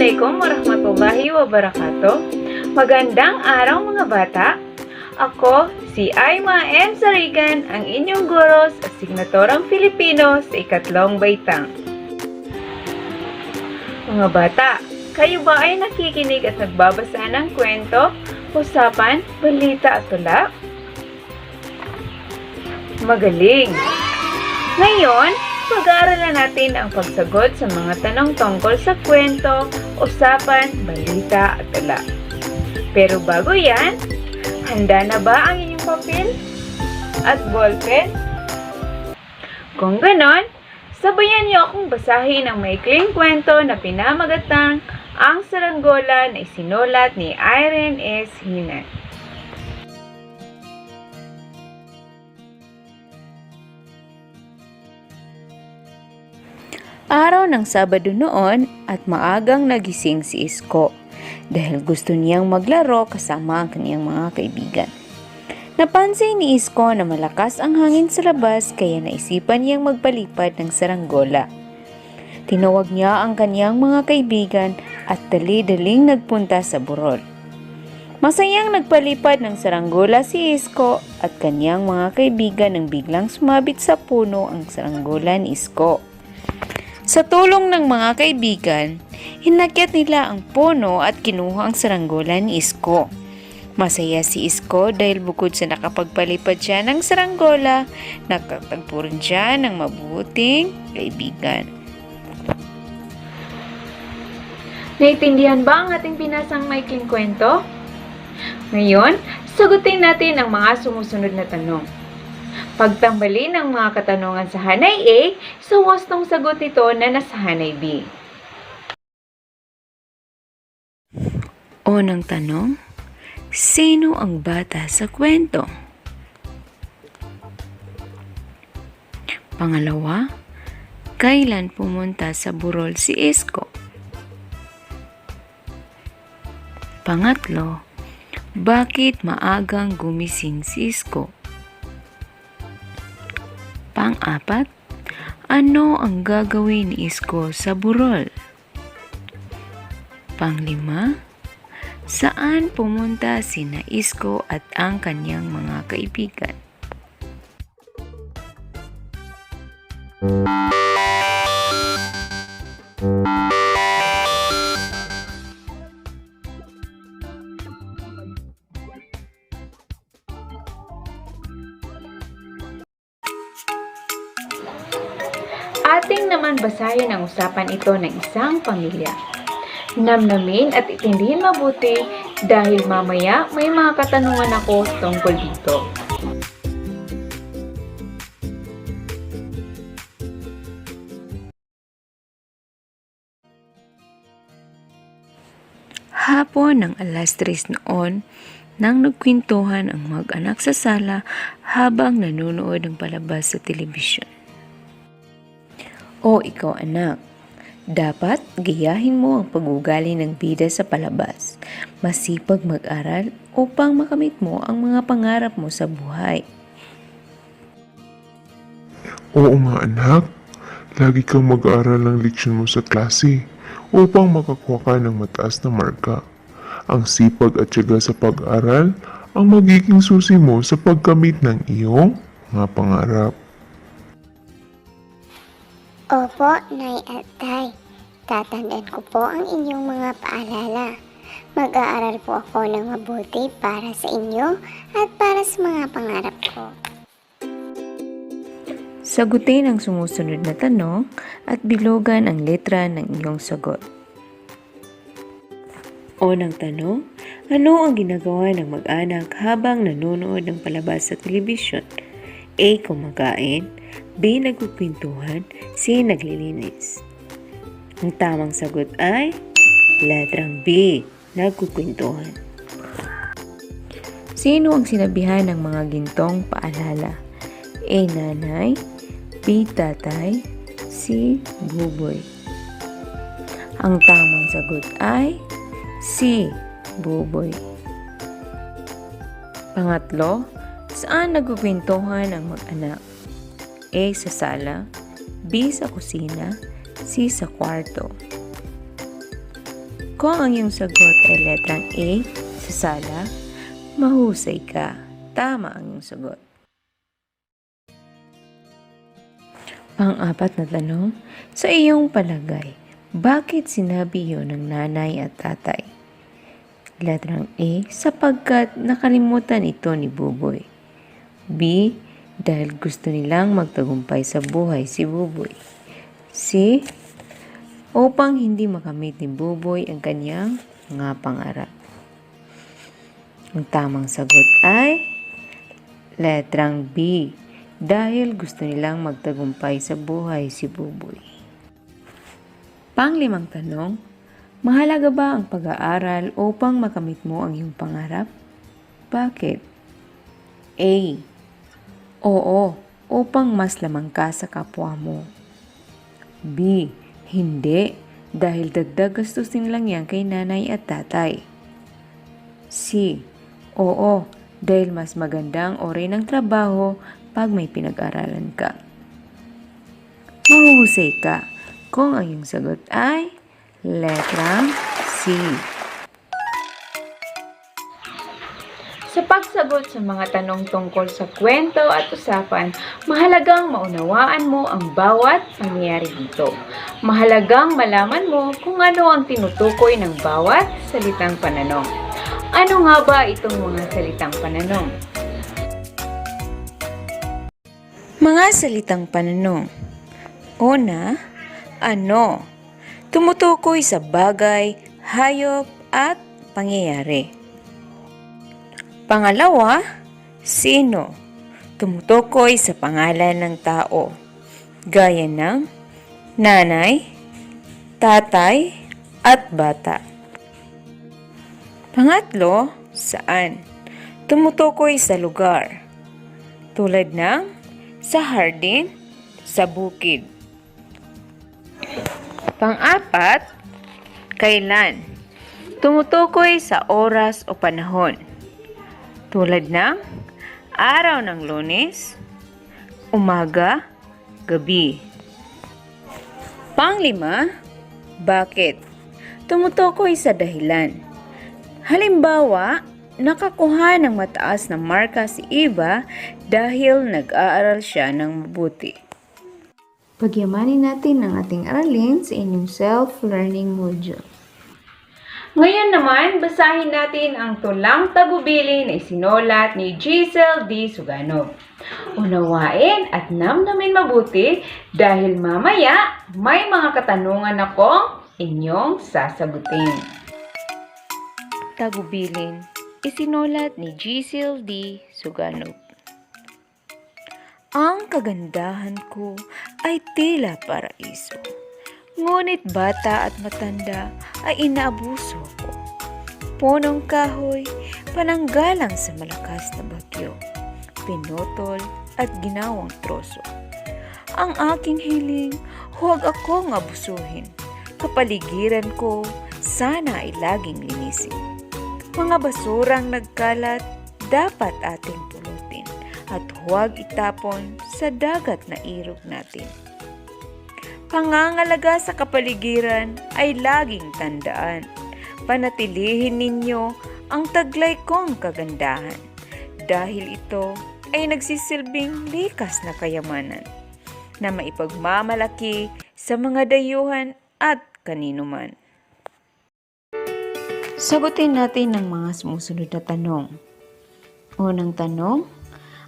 Assalamualaikum warahmatullahi wabarakatuh. Magandang araw mga bata. Ako si Aima M. Sarigan, ang inyong guro sa Asignaturang Filipino sa ikatlong baitang. Mga bata, kayo ba ay nakikinig at nagbabasa ng kwento, usapan, balita at tula? Magaling! Ngayon, pag-aaralan natin ang pagsagot sa mga tanong tungkol sa kwento, usapan, balita at tula. Pero bago yan, handa na ba ang inyong papel at ballpen? Kung ganon, sabayan niyo akong basahin ang maikling kwento na pinamagatang Ang Saranggola na isinulat ni Irene S. Hinan. Araw ng Sabado noon at maagang nagising si Isko dahil gusto niyang maglaro kasama ang kaniyang mga kaibigan. Napansin ni Isko na malakas ang hangin sa labas kaya naisipan niyang magpalipad ng saranggola. Tinawag niya ang kaniyang mga kaibigan at dali-daling nagpunta sa burol. Masayang nagpalipad ng saranggola si Isko at kaniyang mga kaibigan nang biglang sumabit sa puno ang saranggola ni Isko. Sa tulong ng mga kaibigan, hinakyat nila ang puno at kinuha ang saranggola ni Isko. Masaya si Isko dahil bukod sa nakapagpalipad siya ng saranggola, nakatagpo rin siya ng mabuting kaibigan. Naintindihan ba ang ating pinasang maikling kwento? Ngayon, sagutin natin ang mga sumusunod na tanong. Pagtambalin ang mga katanungan sa hanay A sa wastong sagot nito na nasa hanay B. Unang tanong, sino ang bata sa kwento? Pangalawa, kailan pumunta sa burol si Isko? Pangatlo, bakit maagang gumising si Isko? Pang-apat, ano ang gagawin ni Isko sa burol? Pang-lima, saan pumunta sina Isko at ang kanyang mga kaibigan? Ating naman basahin ang usapan ito ng isang pamilya. Namnamin at itindihin mabuti dahil mamaya may mga katanungan ako tungkol dito. Hapon ng 3:00 noon nang nagkwentuhan ang mag-anak sa sala habang nanonood ng palabas sa telebisyon. O ikaw anak, dapat gayahin mo ang pag-ugali ng bida sa palabas. Masipag mag-aral upang makamit mo ang mga pangarap mo sa buhay. Oo nga anak, lagi kang mag-aaral ng leksyon mo sa klase upang makakuha ka ng mataas na marka. Ang sipag at tiyaga sa pag-aral ang magiging susi mo sa pagkamit ng iyong mga pangarap. Opo, Nay at Tay. Tatandaan ko po ang inyong mga paalala. Mag-aaral po ako ng mabuti para sa inyo at para sa mga pangarap ko. Sagutin ang sumusunod na tanong at bilugan ang letra ng iyong sagot. Unang tanong, ano ang ginagawa ng mag-anak habang nanonood ng palabas sa telebisyon? A. Kumakain, B. Nagkukwentuhan, C. Naglilinis. Ang tamang sagot ay letrang B. Nagkukwentuhan. Sino ang sinabihan ng mga gintong paalala? A. Nanay, B. Tatay, C. Buboy. Ang tamang sagot ay C. Buboy. Pangatlo, saan nagkukwentuhan ang mag-anak? A. Sa sala, B. Sa kusina, C. Sa kwarto. Kung ang iyong sagot ay letrang A, sa sala, mahusay ka. Tama ang iyong sagot. Pang-apat na tanong, sa iyong palagay, bakit sinabi yun ng nanay at tatay? Letrang A, sapagkat nakalimutan ito ni Buboy. B, dahil gusto nilang magtagumpay sa buhay si Buboy. C, upang hindi makamit ni Buboy ang kanyang mga pangarap. Ang tamang sagot ay letrang B, dahil gusto nilang magtagumpay sa buhay si Buboy. Pang-limang tanong, mahalaga ba ang pag-aaral upang makamit mo ang iyong pangarap? Bakit? A, oo, upang mas lamang ka sa kapwa mo. B, hindi, dahil dagdag gastusin lang yan kay nanay at tatay. C, oo, dahil mas magandang ori ng trabaho pag may pinag-aralan ka. Mahuhusay ka kung ang iyong sagot ay letrang C. Sa pagsagot sa mga tanong tungkol sa kwento at usapan, mahalagang maunawaan mo ang bawat pangyayari dito. Mahalagang malaman mo kung ano ang tinutukoy ng bawat salitang pananong. Ano nga ba itong mga salitang pananong? Mga salitang pananong. Una, ano? Tumutukoy sa bagay, hayop at pangyayari. Pangalawa, sino? Tumutukoy sa pangalan ng tao, gaya ng nanay, tatay, at bata. Pangatlo, saan? Tumutukoy sa lugar, tulad ng sa hardin, sa bukid. Pang-apat, kailan? Tumutukoy sa oras o panahon, tulad ng araw ng Lunes, umaga, gabi. Pang-lima, bakit? Tumutukoy sa dahilan. Halimbawa, nakakuha ng mataas na marka si Eva dahil nag-aaral siya ng mabuti. Pagyamanin natin ang ating aralin sa inyong self-learning module. Ngayon naman, basahin natin ang tulang tagubilin na isinulat ni Giselle D. Suganov. Unawain at namnamin mabuti dahil mamaya may mga katanungan akong inyong sasagutin. Tagubilin, isinulat ni Giselle D. Suganov. Ang kagandahan ko ay tila paraiso. Ngunit bata at matanda ay inaabuso ko. Punong kahoy, pananggalang sa malakas na bagyo. Pinutol at ginawang troso. Ang aking hiling, huwag akong abusuhin. Kapaligiran ko, sana ay laging linisin. Mga basurang nagkalat, dapat ating pulutin at huwag itapon sa dagat na irog natin. Pangangalaga sa kapaligiran ay laging tandaan. Panatilihin ninyo ang taglay kong kagandahan dahil ito ay nagsisilbing likas na kayamanan na maipagmamalaki sa mga dayuhan at kaninuman. Sagutin natin ang mga sumusunod na tanong. Unang tanong,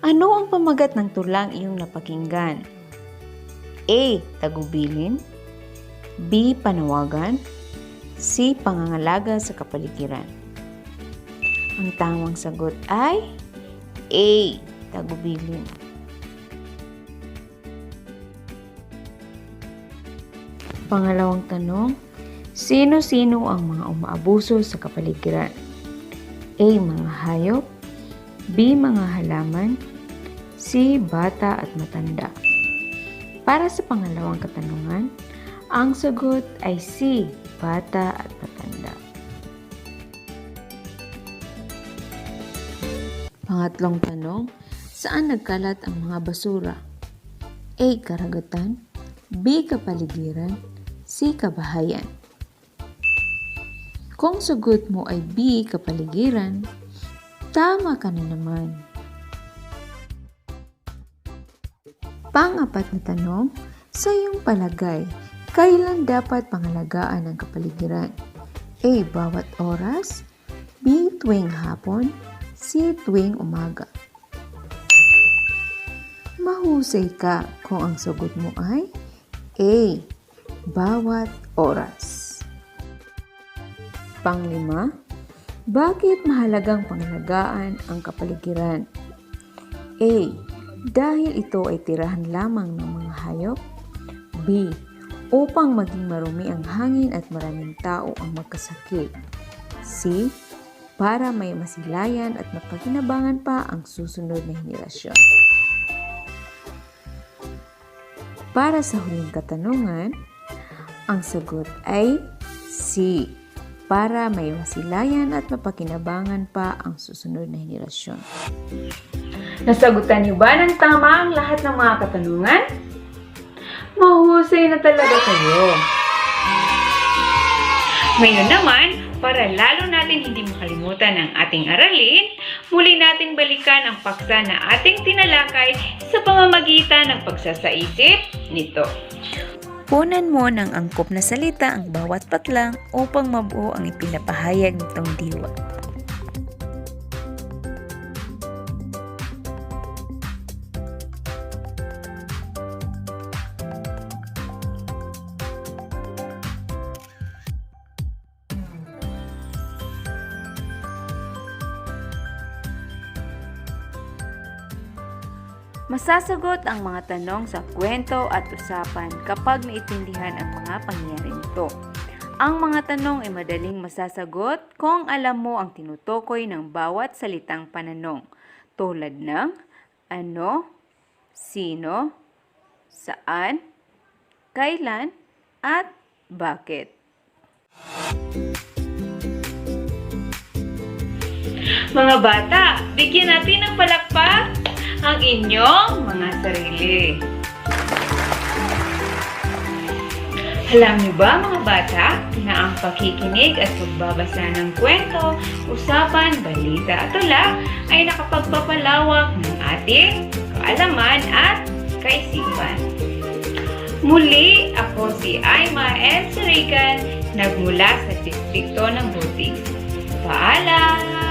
ano ang pamagat ng tulang iyong napakinggan? A. Tagubilin. B. Panawagan. C. Pangangalaga sa kapaligiran. Ang tamang sagot ay A. Tagubilin. Pangalawang tanong, sino-sino ang mga umaabuso sa kapaligiran? A. Mga hayop. B. Mga halaman. C. Bata at matanda. Para sa pangalawang katanungan, ang sagot ay C. Bata at matanda. Pangatlong tanong, saan nagkalat ang mga basura? A. Karagatan. B. Kapaligiran. C. Kabahayan. Kung sagot mo ay B, kapaligiran, tama ka na naman. Pang-apat na tanong, sa iyong palagay, kailan dapat pangalagaan ang kapaligiran? A. Bawat oras, B. Tuwing hapon, C. Tuwing umaga. Mahusay ka kung ang sagot mo ay A. Bawat oras. Panglima, bakit mahalagang pangalagaan ang kapaligiran? A. Dahil ito ay tirahan lamang ng mga hayop. B. Upang maging marumi ang hangin at maraming tao ang magkasakit. C. Para may masilayan at mapakinabangan pa ang susunod na henerasyon. Para sa huling katanungan, ang sagot ay C. Para may masilayan at mapakinabangan pa ang susunod na henerasyon. Nasagutan niyo ba ng tama ang lahat ng mga katanungan? Mahusay na talaga kayo. Ngayon naman, para lalo natin hindi makalimutan ang ating aralin, muli nating balikan ang paksa na ating tinalakay sa pamamagitan ng pagsasaisip nito. Punan mo ng angkop na salita ang bawat patlang upang mabuo ang ipinapahayag nitong diwa. Masasagot ang mga tanong sa kwento at usapan kapag naiintindihan ang mga pangyayari nito. Ang mga tanong ay madaling masasagot kung alam mo ang tinutukoy ng bawat salitang pananong, tulad ng ano, sino, saan, kailan, at bakit. Mga bata, bigyan natin ng palakpak ang inyong mga sarili. Alam niyo ba mga bata na ang pakikinig at pagbabasa ng kwento, usapan, balita at tula ay nakapagpapalawak ng ating kaalaman at kaisipan. Muli, ako si Aima M. Sarigan, nagmula sa distrito ng Butig. Paalam!